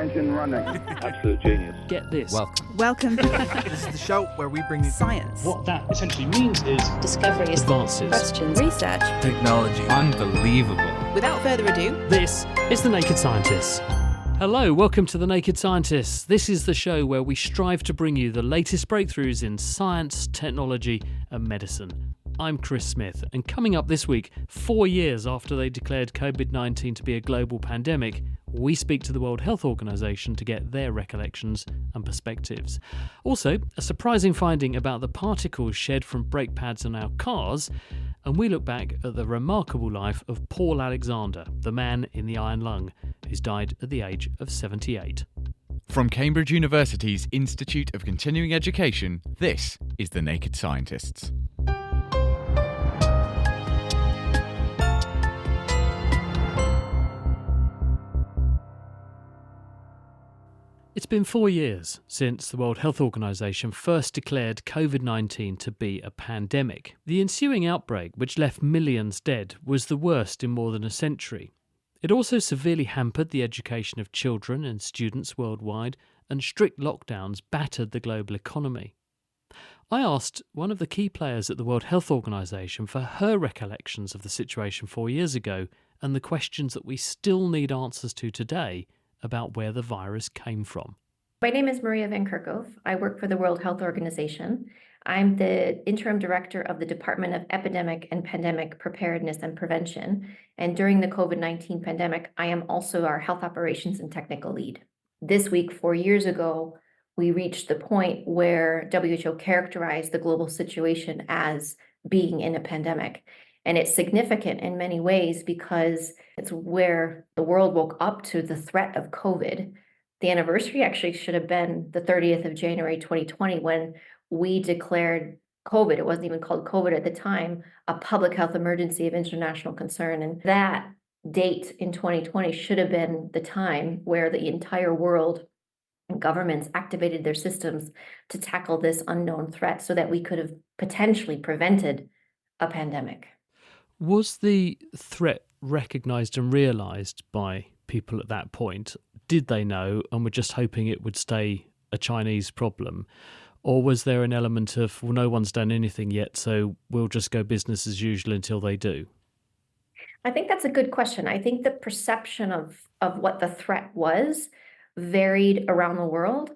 engine running. Absolute genius. Get this. Welcome. This is the show where we bring you Science. What that essentially means is discoveries, Advances. Questions. Research. technology. Unbelievable. Without further ado, This is The Naked Scientists. Hello, welcome to The Naked Scientists. This is the show where we strive to bring you the latest breakthroughs in science, technology and medicine. I'm Chris Smith, and coming up this week, 4 years after they declared COVID-19 to be a global pandemic, we speak to the World Health Organization to get their recollections and perspectives. Also, a surprising finding about the particles shed from brake pads on our cars, and we look back at the remarkable life of Paul Alexander, the man in the iron lung, who's died at the age of 78. From Cambridge University's Institute of Continuing Education, this is The Naked Scientists. It's been 4 years since the World Health Organization first declared COVID-19 to be a pandemic. The ensuing outbreak, which left millions dead, was the worst in more than a century. It also severely hampered the education of children and students worldwide, and strict lockdowns battered the global economy. I asked one of the key players at the World Health Organization for her recollections of the situation 4 years ago and the questions that we still need answers to today about where the virus came from. My name is Maria Van Kerkhove. I work for the World Health Organization. I'm the interim director of the Department of Epidemic and Pandemic Preparedness and Prevention. And during the COVID-19 pandemic, I am also our health operations and technical lead. This week, 4 years ago, we reached the point where WHO characterized the global situation as being in a pandemic. And it's significant in many ways because it's where the world woke up to the threat of COVID. The anniversary actually should have been the 30th of January 2020 when we declared COVID, it wasn't even called COVID at the time, a public health emergency of international concern. And that date in 2020 should have been the time where the entire world and governments activated their systems to tackle this unknown threat so that we could have potentially prevented a pandemic. Was the threat recognised and realised by people at that point? Did they know and were just hoping it would stay a Chinese problem? Or was there an element of, well, no one's done anything yet, so we'll just go business as usual until they do? I think that's a good question. I think the perception of what the threat was varied around the world.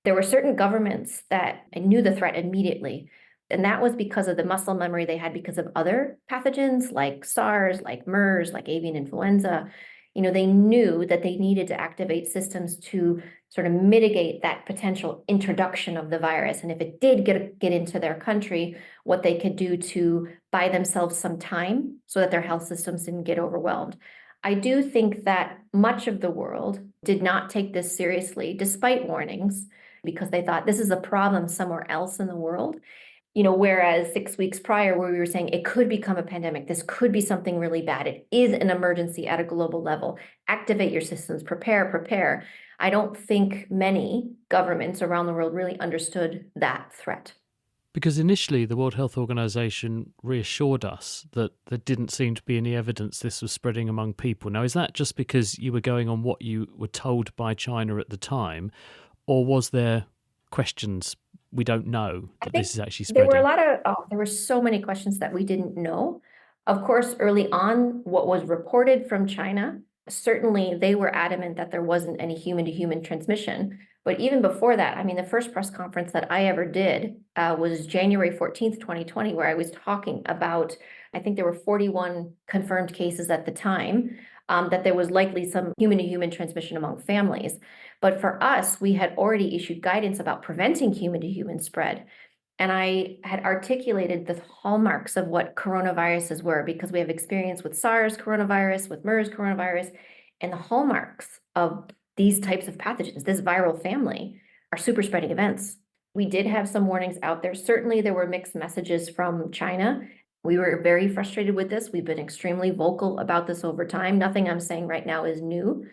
There were certain governments that knew the threat immediately. And that was because of the muscle memory they had because of other pathogens like SARS, like MERS, like avian influenza. You know, they knew that they needed to activate systems to sort of mitigate that potential introduction of the virus. And if it did get into their country, what they could do to buy themselves some time so that their health systems didn't get overwhelmed. I do think that much of the world did not take this seriously, despite warnings, because they thought this is a problem somewhere else in the world. You know, whereas 6 weeks prior, where we were saying it could become a pandemic, this could be something really bad. It is an emergency at a global level. Activate your systems, prepare. I don't think many governments around the world really understood that threat. Because initially the World Health Organization reassured us that there didn't seem to be any evidence this was spreading among people. Now, is that just because you were going on what you were told by China at the time, or was there questions we don't know that this is actually spreading? There were so many questions that we didn't know. Of course, early on, what was reported from China, certainly they were adamant that there wasn't any human-to-human transmission. But even before that, I mean, the first press conference that I ever did was January 14th, 2020, where I was talking about, I think there were 41 confirmed cases at the time, that there was likely some human-to-human transmission among families. But for us, we had already issued guidance about preventing human-to-human spread. And I had articulated the hallmarks of what coronaviruses were because we have experience with SARS coronavirus, with MERS coronavirus, and the hallmarks of these types of pathogens, this viral family, are super spreading events. We did have some warnings out there. Certainly there were mixed messages from China. We were very frustrated with this. We've been extremely vocal about this over time. Nothing I'm saying right now is new.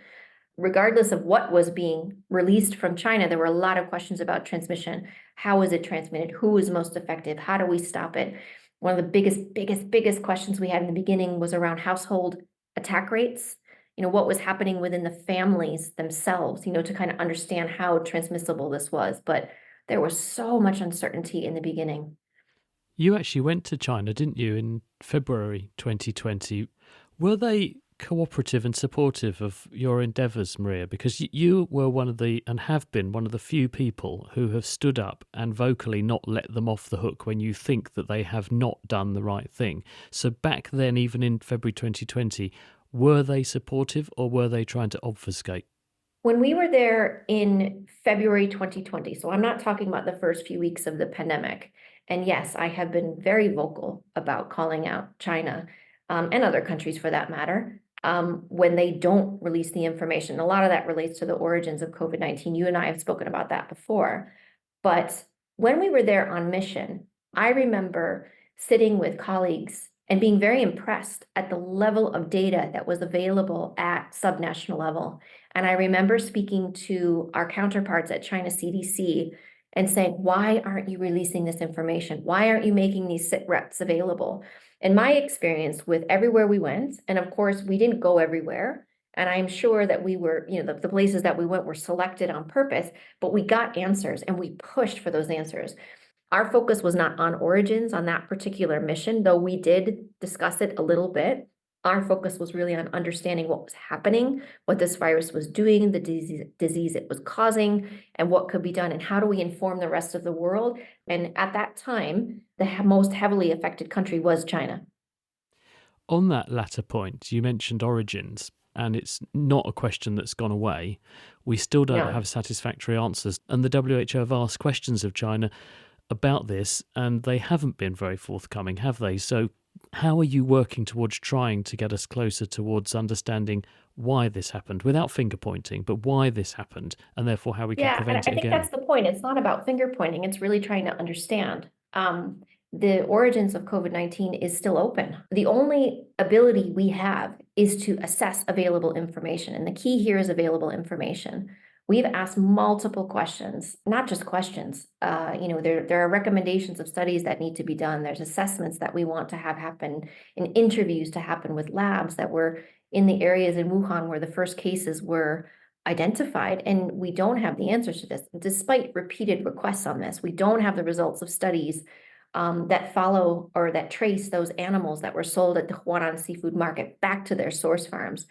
Regardless of what was being released from China, there were a lot of questions about transmission. How is it transmitted? Who is most effective? How do we stop it? One of the biggest questions we had in the beginning was around household attack rates. what was happening within the families themselves, to kind of understand how transmissible this was. But there was so much uncertainty in the beginning. You actually went to China, didn't you, in February 2020? Were they cooperative and supportive of your endeavours, Maria? Because you were one of the, and have been one of the few people who have stood up and vocally not let them off the hook when you think that they have not done the right thing. So back then, even in February 2020, were they supportive or were they trying to obfuscate? When we were there in February 2020, so I'm not talking about the first few weeks of the pandemic. And yes, I have been very vocal about calling out China, and other countries for that matter, when they don't release the information. A lot of that relates to the origins of COVID-19. You and I have spoken about that before. But when we were there on mission, I remember sitting with colleagues and being very impressed at the level of data that was available at subnational level. And I remember speaking to our counterparts at China CDC and saying, why aren't you releasing this information? Why aren't you making these sit reps available? In my experience with everywhere we went, and of course, we didn't go everywhere. And I'm sure that we were, the places that we went were selected on purpose, but we got answers and we pushed for those answers. Our focus was not on origins on that particular mission, though we did discuss it a little bit. Our focus was really on understanding what was happening, what this virus was doing, the disease it was causing, and what could be done, and how do we inform the rest of the world. And at that time, the most heavily affected country was China. On that latter point, you mentioned origins, and it's not a question that's gone away. We still don't have satisfactory answers, and the WHO have asked questions of China about this, and they haven't been very forthcoming, have they? So how are you working towards trying to get us closer towards understanding why this happened, without finger pointing, but why this happened, and therefore how we can prevent it again? I think that's the point. It's not about finger pointing. It's really trying to understand. The origins of COVID-19 is still open. The only ability we have is to assess available information. And the key here is available information. We've asked multiple questions, not just questions. There are recommendations of studies that need to be done. There's assessments that we want to have happen, and interviews to happen with labs that were in the areas in Wuhan where the first cases were identified. And we don't have the answers to this, despite repeated requests on this. We don't have the results of studies that follow or that trace those animals that were sold at the Huanan seafood market back to their source farms.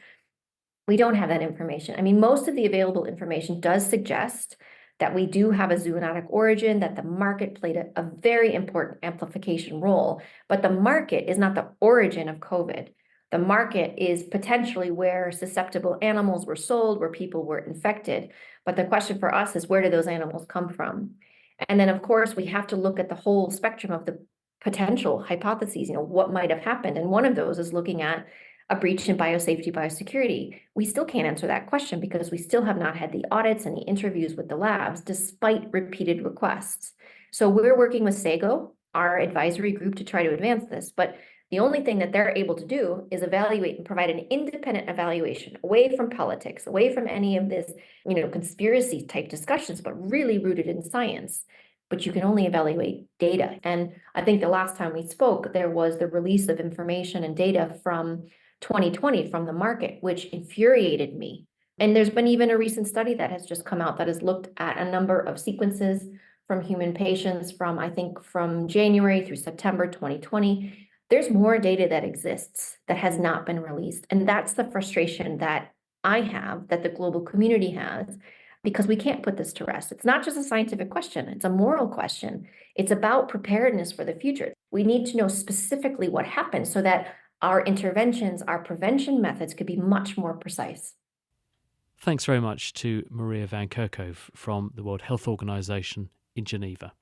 We don't have that information. I mean, most of the available information does suggest that we do have a zoonotic origin, that the market played a very important amplification role, but the market is not the origin of COVID. The market is potentially where susceptible animals were sold, where people were infected. But the question for us is, where do those animals come from? And then, of course, we have to look at the whole spectrum of the potential hypotheses, what might have happened. And one of those is looking at a breach in biosafety, biosecurity. We still can't answer that question because we still have not had the audits and the interviews with the labs, despite repeated requests. So we're working with SAGO, our advisory group, to try to advance this. But the only thing that they're able to do is evaluate and provide an independent evaluation, away from politics, away from any of this, conspiracy type discussions, but really rooted in science. But you can only evaluate data. And I think the last time we spoke, there was the release of information and data from 2020 from the market, which infuriated me. And there's been even a recent study that has just come out that has looked at a number of sequences from human patients from January through September 2020. There's more data that exists that has not been released. And that's the frustration that I have, that the global community has, because we can't put this to rest. It's not just a scientific question, it's a moral question. It's about preparedness for the future. We need to know specifically what happened so that our interventions, our prevention methods could be much more precise. Thanks very much to Maria van Kerkhove from the World Health Organization in Geneva.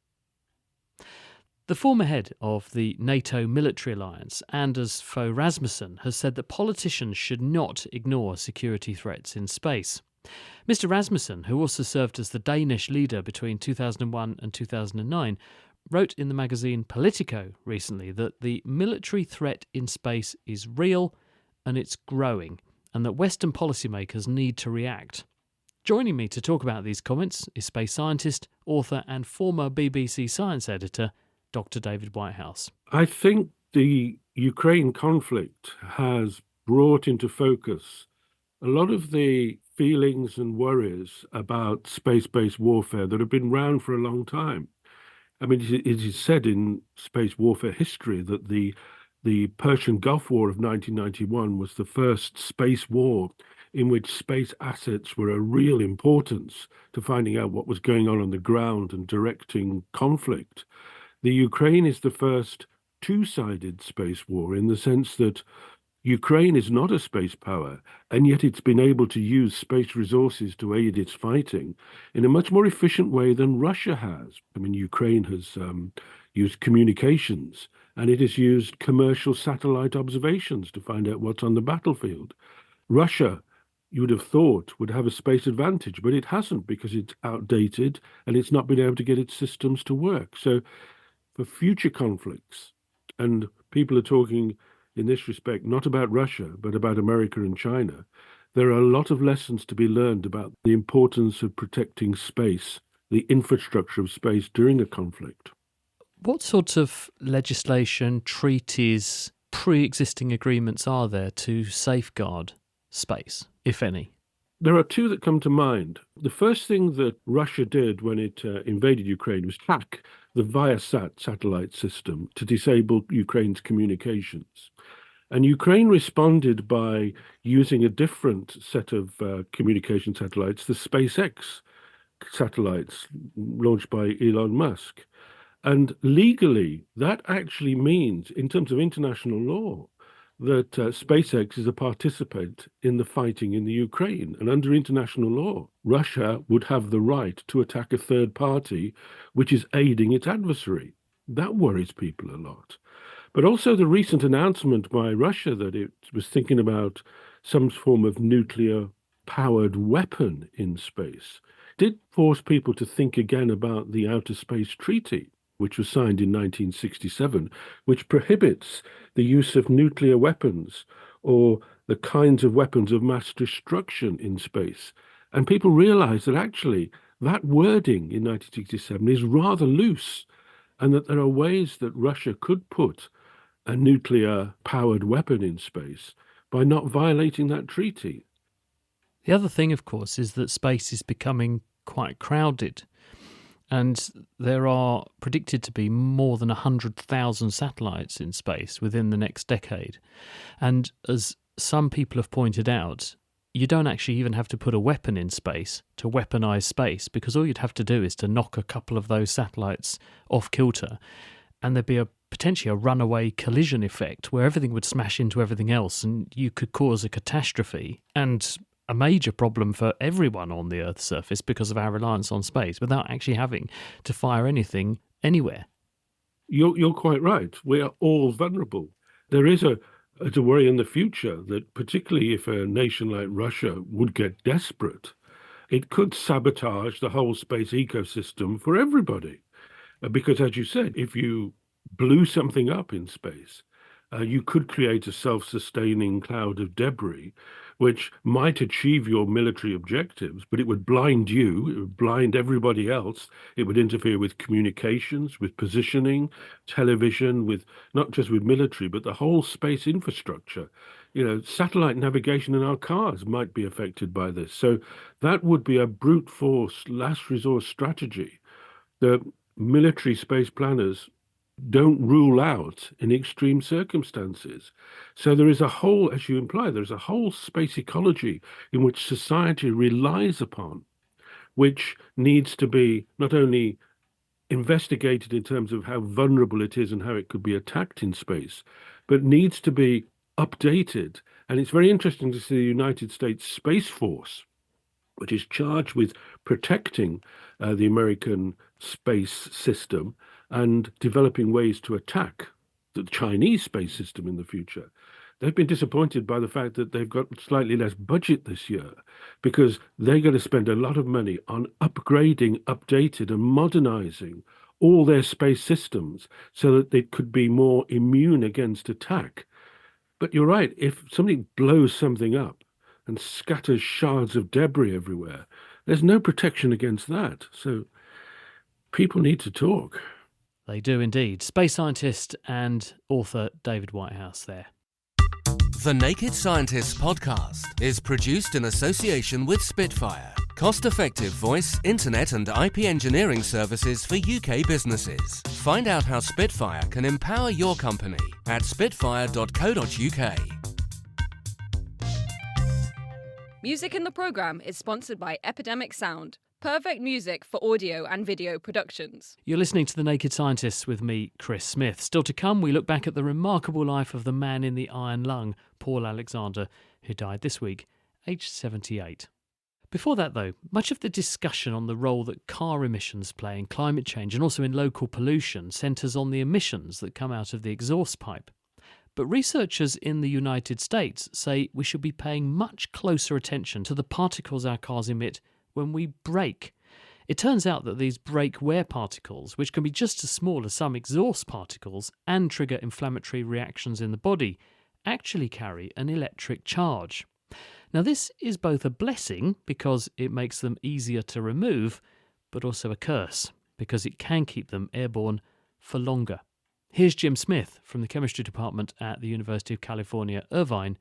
The former head of the NATO military alliance, Anders Fogh Rasmussen, has said that politicians should not ignore security threats in space. Mr. Rasmussen, who also served as the Danish leader between 2001 and 2009, wrote in the magazine Politico recently that the military threat in space is real and it's growing, and that Western policymakers need to react. Joining me to talk about these comments is space scientist, author and former BBC science editor, Dr. David Whitehouse. I think the Ukraine conflict has brought into focus a lot of the feelings and worries about space-based warfare that have been around for a long time. I mean, it is said in space warfare history that the Persian Gulf War of 1991 was the first space war in which space assets were a real importance to finding out what was going on the ground and directing conflict. The Ukraine is the first two-sided space war in the sense that Ukraine is not a space power, and yet it's been able to use space resources to aid its fighting in a much more efficient way than Russia has. I mean, Ukraine has used communications, and it has used commercial satellite observations to find out what's on the battlefield. Russia, you would have thought, would have a space advantage, but it hasn't because it's outdated and it's not been able to get its systems to work. So for future conflicts, and people are talking in this respect not about Russia, but about America and China, there are a lot of lessons to be learned about the importance of protecting space, the infrastructure of space during a conflict. What sorts of legislation, treaties, pre-existing agreements are there to safeguard space, if any? There are two that come to mind. The first thing that Russia did when it invaded Ukraine was hack the Viasat satellite system to disable Ukraine's communications. And Ukraine responded by using a different set of communication satellites, the SpaceX satellites launched by Elon Musk. And legally, that actually means, in terms of international law, that SpaceX is a participant in the fighting in the Ukraine. And under international law, Russia would have the right to attack a third party which is aiding its adversary. That worries people a lot. But also the recent announcement by Russia that it was thinking about some form of nuclear-powered weapon in space did force people to think again about the Outer Space Treaty, which was signed in 1967, which prohibits the use of nuclear weapons or the kinds of weapons of mass destruction in space. And people realize that actually that wording in 1967 is rather loose, and that there are ways that Russia could put a nuclear-powered weapon in space by not violating that treaty. The other thing, of course, is that space is becoming quite crowded. And there are predicted to be more than 100,000 satellites in space within the next decade. And as some people have pointed out, you don't actually even have to put a weapon in space to weaponize space, because all you'd have to do is to knock a couple of those satellites off kilter, and there'd be potentially a runaway collision effect where everything would smash into everything else, and you could cause a catastrophe and a major problem for everyone on the Earth's surface because of our reliance on space without actually having to fire anything anywhere. You're quite right. We are all vulnerable. There is a worry in the future that particularly if a nation like Russia would get desperate, it could sabotage the whole space ecosystem for everybody. Because as you said, if you blew something up in space, you could create a self-sustaining cloud of debris, which might achieve your military objectives, but it would blind you, it would blind everybody else. It would interfere with communications, with positioning, television, with not just with military, but the whole space infrastructure. You know, satellite navigation in our cars might be affected by this. So that would be a brute force, last resort strategy. The military space planners don't rule out in extreme circumstances. So there is a whole, as you imply, there's a whole space ecology in which society relies upon, which needs to be not only investigated in terms of how vulnerable it is and how it could be attacked in space, but needs to be updated. And it's very interesting to see the United States Space Force, which is charged with protecting the American space system and developing ways to attack the Chinese space system in the future. They've been disappointed by the fact that they've got slightly less budget this year because they're going to spend a lot of money on upgrading, updated and modernizing all their space systems so that they could be more immune against attack. But you're right, if something blows something up and scatters shards of debris everywhere, there's no protection against that. So people need to talk. They do indeed. Space scientist and author David Whitehouse there. The Naked Scientists podcast is produced in association with Spitfire, cost-effective voice, internet and IP engineering services for UK businesses. Find out how Spitfire can empower your company at spitfire.co.uk. Music in the programme is sponsored by Epidemic Sound, perfect music for audio and video productions. You're listening to The Naked Scientists with me, Chris Smith. Still to come, we look back at the remarkable life of the man in the iron lung, Paul Alexander, who died this week, aged 78. Before that, though, much of the discussion on the role that car emissions play in climate change and also in local pollution centres on the emissions that come out of the exhaust pipe. But researchers in the United States say we should be paying much closer attention to the particles our cars emit when we brake. It turns out that these brake wear particles, which can be just as small as some exhaust particles and trigger inflammatory reactions in the body, actually carry an electric charge. Now, this is both a blessing because it makes them easier to remove, but also a curse because it can keep them airborne for longer. Here's Jim Smith from the chemistry department at the University of California, Irvine,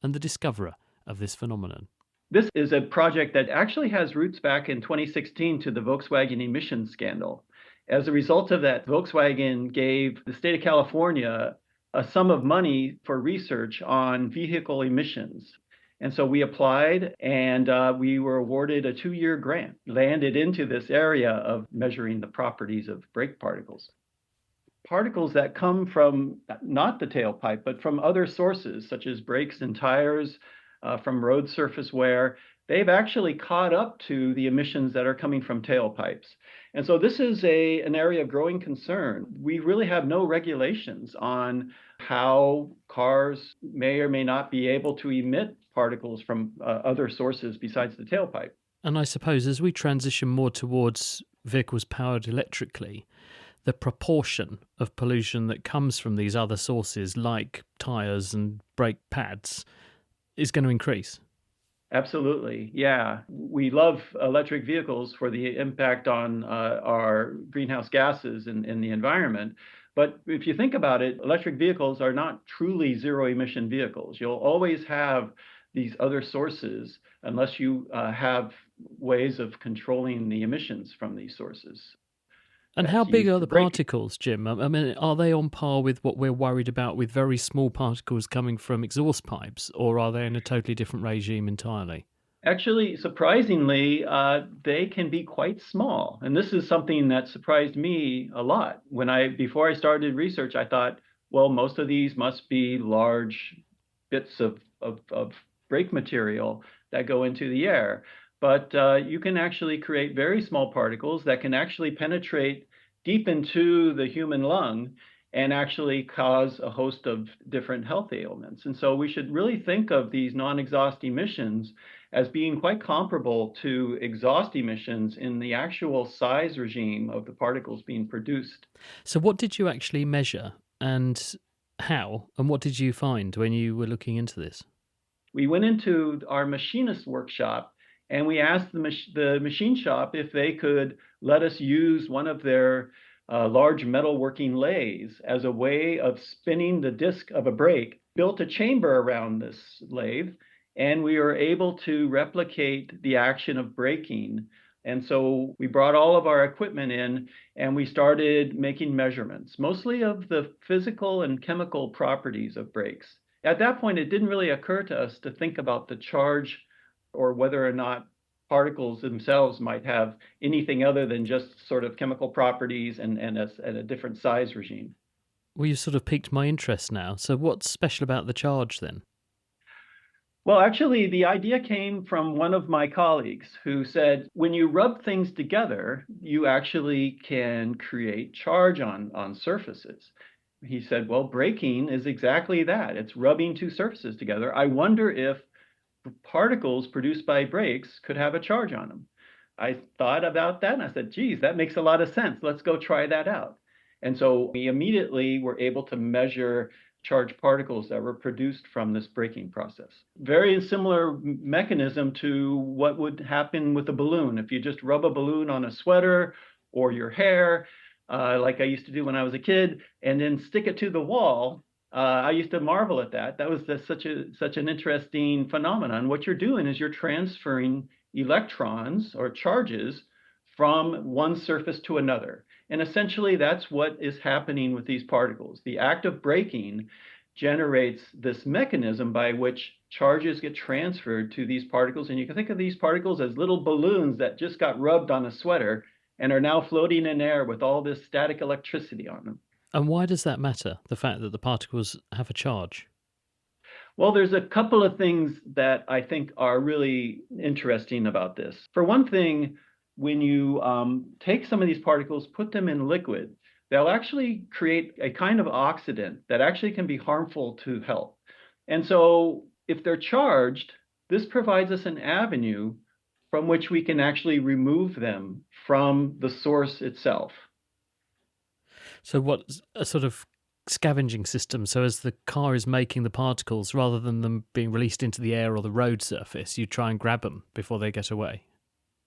and the discoverer of this phenomenon. This is a project that actually has roots back in 2016 to the Volkswagen emissions scandal. As a result of that, Volkswagen gave the state of California a sum of money for research on vehicle emissions. And so we applied and we were awarded a 2-year grant, landed into this area of measuring the properties of brake particles. Particles that come from not the tailpipe, but from other sources, such as brakes and tires, from road surface wear, they've actually caught up to the emissions that are coming from tailpipes. And so this is an area of growing concern. We really have no regulations on how cars may or may not be able to emit particles from other sources besides the tailpipe. And I suppose as we transition more towards vehicles powered electrically, the proportion of pollution that comes from these other sources like tyres and brake pads is going to increase. Absolutely. Yeah. We love electric vehicles for the impact on our greenhouse gases in the environment. But if you think about it, electric vehicles are not truly zero emission vehicles. You'll always have these other sources unless you have ways of controlling the emissions from these sources. And how big are the particles, Jim? I mean, are they on par with what we're worried about with very small particles coming from exhaust pipes, or are they in a totally different regime entirely? Actually, surprisingly, they can be quite small. And this is something that surprised me a lot. Before I started research, I thought, well, most of these must be large bits of brake material that go into the air. But you can actually create very small particles that can actually penetrate deep into the human lung and actually cause a host of different health ailments. And so we should really think of these non-exhaust emissions as being quite comparable to exhaust emissions in the actual size regime of the particles being produced. So what did you actually measure and how, and what did you find when you were looking into this? We went into our machinist workshop and we asked the machine shop if they could let us use one of their large metalworking lathes as a way of spinning the disc of a brake, built a chamber around this lathe, and we were able to replicate the action of braking. And so we brought all of our equipment in and we started making measurements, mostly of the physical and chemical properties of brakes. At that point, it didn't really occur to us to think about the charge or whether or not particles themselves might have anything other than just sort of chemical properties and a different size regime. Well, you've sort of piqued my interest now. So what's special about the charge then? Well, actually, the idea came from one of my colleagues who said, when you rub things together, you actually can create charge on surfaces. He said, well, braking is exactly that. It's rubbing two surfaces together. I wonder if particles produced by brakes could have a charge on them. I thought about that and I said, geez, that makes a lot of sense. Let's go try that out. And so we immediately were able to measure charged particles that were produced from this braking process. Very similar mechanism to what would happen with a balloon. If you just rub a balloon on a sweater or your hair, like I used to do when I was a kid, and then stick it to the wall, I used to marvel at that. That was such an interesting phenomenon. What you're doing is you're transferring electrons or charges from one surface to another. And essentially, that's what is happening with these particles. The act of breaking generates this mechanism by which charges get transferred to these particles. And you can think of these particles as little balloons that just got rubbed on a sweater and are now floating in air with all this static electricity on them. And why does that matter, the fact that the particles have a charge? Well, there's a couple of things that I think are really interesting about this. For one thing, when you take some of these particles, put them in liquid, they'll actually create a kind of oxidant that actually can be harmful to health. And so if they're charged, this provides us an avenue from which we can actually remove them from the source itself. So what's a sort of scavenging system? So as the car is making the particles, rather than them being released into the air or the road surface, you try and grab them before they get away?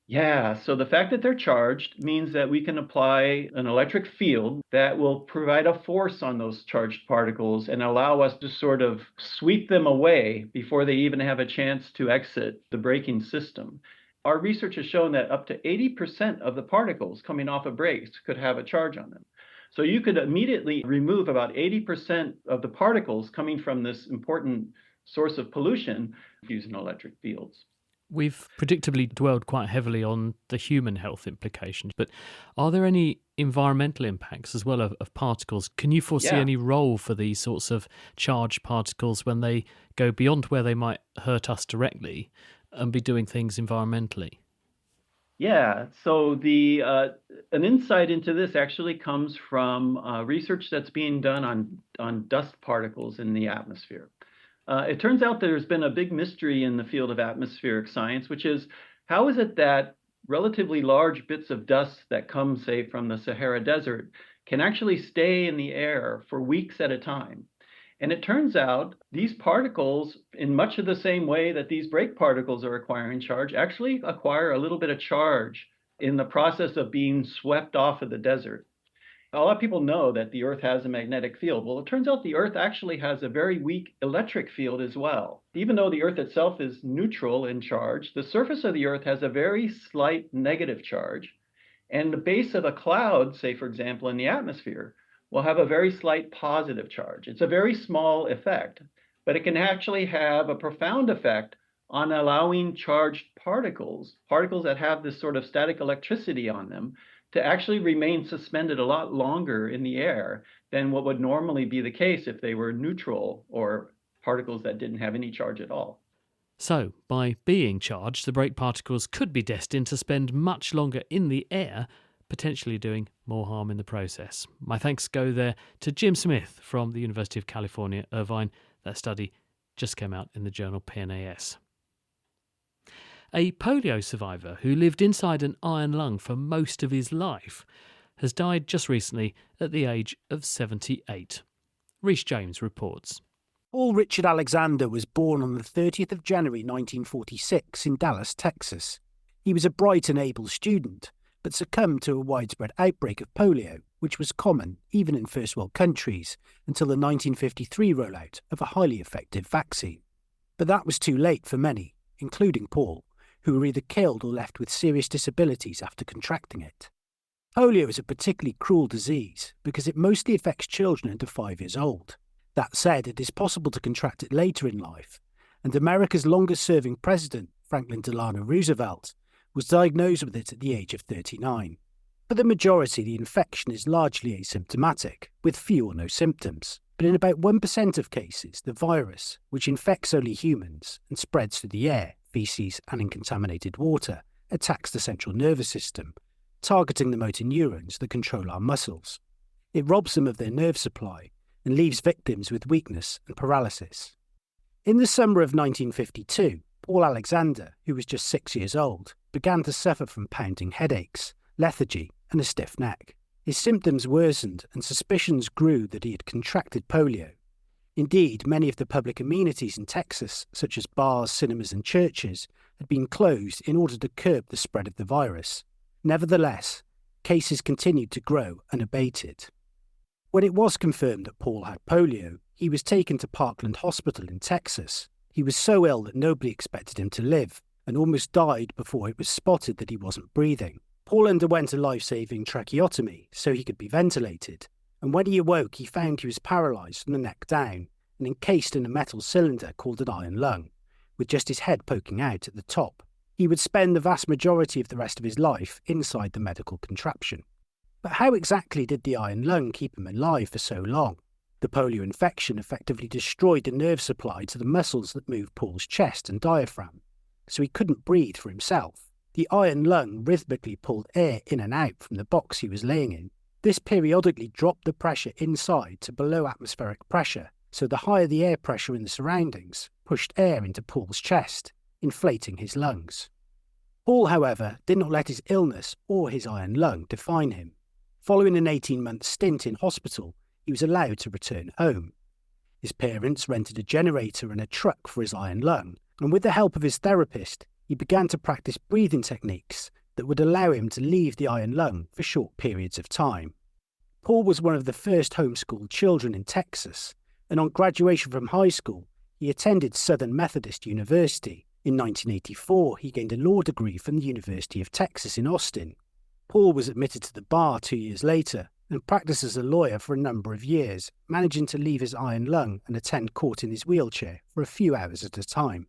Yeah, so the fact that they're charged means that we can apply an electric field that will provide a force on those charged particles and allow us to sort of sweep them away before they even have a chance to exit the braking system. Our research has shown that up to 80% of the particles coming off of brakes could have a charge on them. So you could immediately remove about 80% of the particles coming from this important source of pollution using electric fields. We've predictably dwelled quite heavily on the human health implications, but are there any environmental impacts as well of particles? Can you foresee any role for these sorts of charged particles when they go beyond where they might hurt us directly and be doing things environmentally? Yeah, so an insight into this actually comes from research that's being done on dust particles in the atmosphere. It turns out there's been a big mystery in the field of atmospheric science, which is how is it that relatively large bits of dust that come, say, from the Sahara Desert can actually stay in the air for weeks at a time? And it turns out these particles, in much of the same way that these brake particles are acquiring charge, actually acquire a little bit of charge in the process of being swept off of the desert. A lot of people know that the Earth has a magnetic field. Well, it turns out the Earth actually has a very weak electric field as well. Even though the Earth itself is neutral in charge, the surface of the Earth has a very slight negative charge. And the base of a cloud, say, for example, in the atmosphere, will have a very slight positive charge. It's a very small effect, but it can actually have a profound effect on allowing charged particles that have this sort of static electricity on them, to actually remain suspended a lot longer in the air than what would normally be the case if they were neutral or particles that didn't have any charge at all. So, by being charged, the brake particles could be destined to spend much longer in the air, potentially doing more harm in the process. My thanks go there to Jim Smith from the University of California, Irvine. That study just came out in the journal PNAS. A polio survivor who lived inside an iron lung for most of his life has died just recently at the age of 78. Rhys James reports. Paul Richard Alexander was born on the 30th of January 1946 in Dallas, Texas. He was a bright and able student, but succumbed to a widespread outbreak of polio, which was common even in first world countries until the 1953 rollout of a highly effective vaccine. But that was too late for many, including Paul, who were either killed or left with serious disabilities after contracting it. Polio is a particularly cruel disease because it mostly affects children under 5 years old. That said, it is possible to contract it later in life, and America's longest-serving president, Franklin Delano Roosevelt, was diagnosed with it at the age of 39. For the majority, the infection is largely asymptomatic, with few or no symptoms. But in about 1% of cases, the virus, which infects only humans and spreads through the air, feces and in contaminated water, attacks the central nervous system, targeting the motor neurons that control our muscles. It robs them of their nerve supply and leaves victims with weakness and paralysis. In the summer of 1952, Paul Alexander, who was just 6 years old, began to suffer from pounding headaches, lethargy and a stiff neck. His symptoms worsened and suspicions grew that he had contracted polio. Indeed, many of the public amenities in Texas, such as bars, cinemas and churches, had been closed in order to curb the spread of the virus. Nevertheless, cases continued to grow unabated. When it was confirmed that Paul had polio, He was taken to Parkland Hospital in Texas. He was so ill that nobody expected him to live and almost died before it was spotted that he wasn't breathing. Paul underwent a life-saving tracheotomy so he could be ventilated, and when he awoke he found he was paralysed from the neck down and encased in a metal cylinder called an iron lung, with just his head poking out at the top. He would spend the vast majority of the rest of his life inside the medical contraption. But how exactly did the iron lung keep him alive for so long? The polio infection effectively destroyed the nerve supply to the muscles that move Paul's chest and diaphragm, so he couldn't breathe for himself. The iron lung rhythmically pulled air in and out from the box he was laying in. This periodically dropped the pressure inside to below atmospheric pressure, so the higher the air pressure in the surroundings pushed air into Paul's chest, inflating his lungs. Paul, however, did not let his illness or his iron lung define him. Following an 18-month stint in hospital, he was allowed to return home. His parents rented a generator and a truck for his iron lung, and with the help of his therapist, he began to practice breathing techniques that would allow him to leave the iron lung for short periods of time. Paul was one of the first homeschooled children in Texas, and on graduation from high school, he attended Southern Methodist University. In 1984, he gained a law degree from the University of Texas in Austin. Paul was admitted to the bar 2 years later and practiced as a lawyer for a number of years, managing to leave his iron lung and attend court in his wheelchair for a few hours at a time.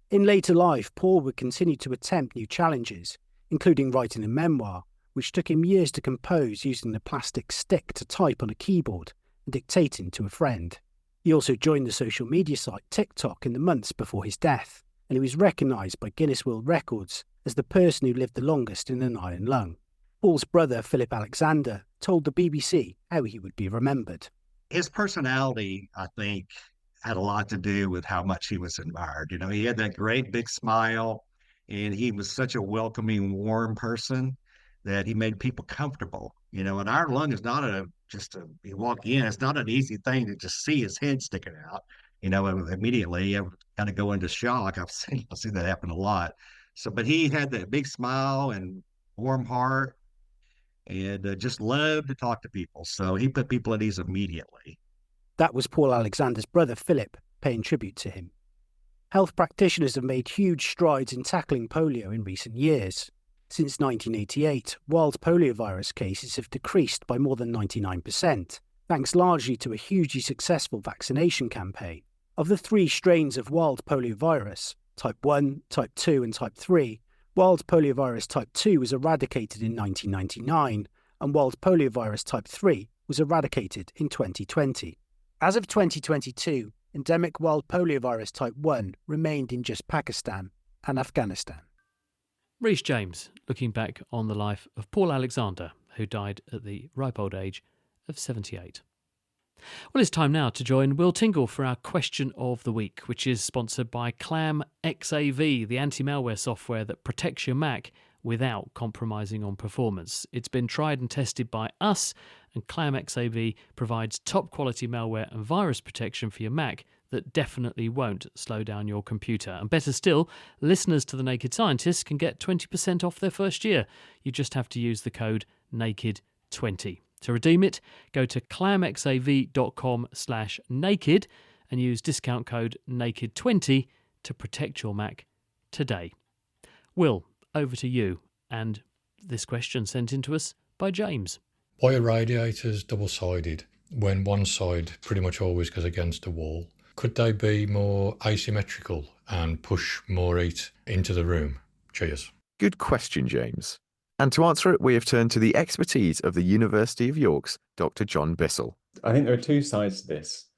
In later life, Paul would continue to attempt new challenges, including writing a memoir, which took him years to compose using the plastic stick to type on a keyboard and dictating to a friend. He also joined the social media site TikTok in the months before his death, and he was recognised by Guinness World Records as the person who lived the longest in an iron lung. Paul's brother, Philip Alexander, told the BBC how he would be remembered. His personality, I think, had a lot to do with how much he was admired. You know, he had that great big smile, and he was such a welcoming, warm person that he made people comfortable. You know, an iron lung is not you walk in, it's not an easy thing to just see his head sticking out. You know, immediately I would kind of go into shock. I've seen that happen a lot. So, but he had that big smile and warm heart, and just loved to talk to people. So he put people at ease immediately. That was Paul Alexander's brother Philip, paying tribute to him. Health practitioners have made huge strides in tackling polio in recent years. Since 1988, wild poliovirus cases have decreased by more than 99%, thanks largely to a hugely successful vaccination campaign. Of the 3 strains of wild poliovirus, type 1, type 2 and type 3, wild poliovirus type 2 was eradicated in 1999, and wild poliovirus type 3 was eradicated in 2020. As of 2022, endemic wild poliovirus type 1 remained in just Pakistan and Afghanistan. Rhys James, looking back on the life of Paul Alexander, who died at the ripe old age of 78. Well, it's time now to join Will Tingle for our question of the week, which is sponsored by Clam XAV, the anti-malware software that protects your Mac without compromising on performance. It's been tried and tested by us, and Clam XAV provides top quality malware and virus protection for your Mac that definitely won't slow down your computer. And better still, listeners to The Naked Scientist can get 20% off their first year. You just have to use the code NAKED20. To redeem it, go to clamxav.com/naked and use discount code NAKED20 to protect your Mac today. Will, over to you, and this question sent in to us by James. Why are radiators double-sided when one side pretty much always goes against the wall? Could they be more asymmetrical and push more heat into the room? Cheers. Good question, James. And to answer it, we have turned to the expertise of the University of York's Dr. John Bissell. I think there are 2 sides to this.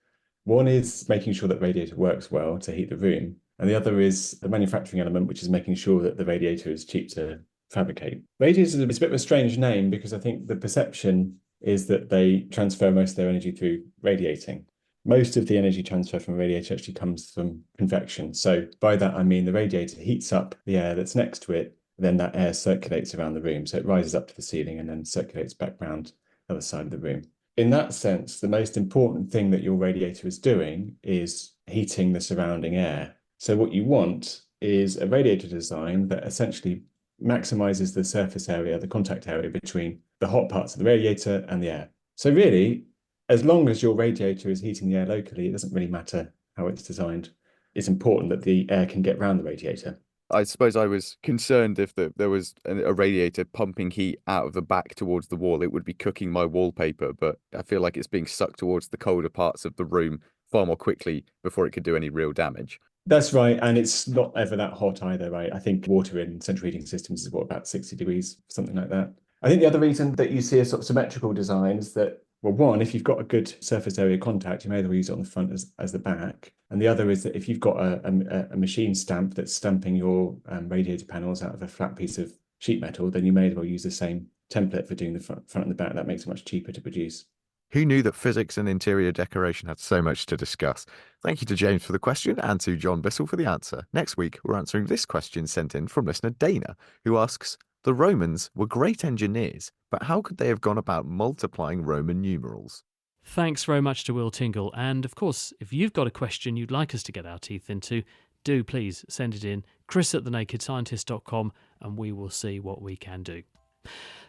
One is making sure that radiator works well to heat the room, and the other is the manufacturing element, which is making sure that the radiator is cheap to fabricate. Radiators is a bit of a strange name because I think the perception is that they transfer most of their energy through radiating. Most of the energy transfer from a radiator actually comes from convection. So by that, I mean the radiator heats up the air that's next to it, then that air circulates around the room. So it rises up to the ceiling and then circulates back round the other side of the room. In that sense, the most important thing that your radiator is doing is heating the surrounding air. So what you want is a radiator design that essentially maximizes the surface area, the contact area between the hot parts of the radiator and the air. So really, As long as your radiator is heating the air locally, it doesn't really matter how it's designed. It's important that the air can get around the radiator. I suppose I was concerned if there was a radiator pumping heat out of the back towards the wall, it would be cooking my wallpaper, but I feel like it's being sucked towards the colder parts of the room far more quickly before it could do any real damage. That's right. And it's not ever that hot either, right? I think water in central heating systems is about 60 degrees, something like that. I think the other reason that you see a sort of symmetrical design is that, well, one, if you've got a good surface area contact, you may as well use it on the front as the back. And the other is that if you've got a machine stamp that's stamping your radiator panels out of a flat piece of sheet metal, then you may as well use the same template for doing the front and the back. That makes it much cheaper to produce. Who knew that physics and interior decoration had so much to discuss? Thank you to James for the question and to John Bissell for the answer. Next week, we're answering this question sent in from listener Dana, who asks, the Romans were great engineers, but how could they have gone about multiplying Roman numerals? Thanks very much to Will Tingle. And of course, if you've got a question you'd like us to get our teeth into, do please send it in, chris@thenakedscientist.com, and we will see what we can do.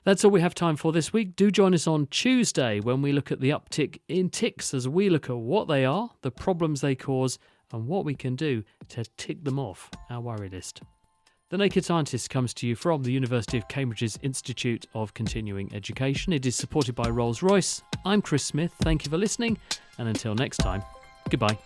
That's all we have time for this week. Do join us on Tuesday when we look at the uptick in ticks as we look at what they are, the problems they cause, and what we can do to tick them off our worry list. The Naked Scientist comes to you from the University of Cambridge's Institute of Continuing Education. It is supported by Rolls-Royce. I'm Chris Smith. Thank you for listening, and until next time, goodbye.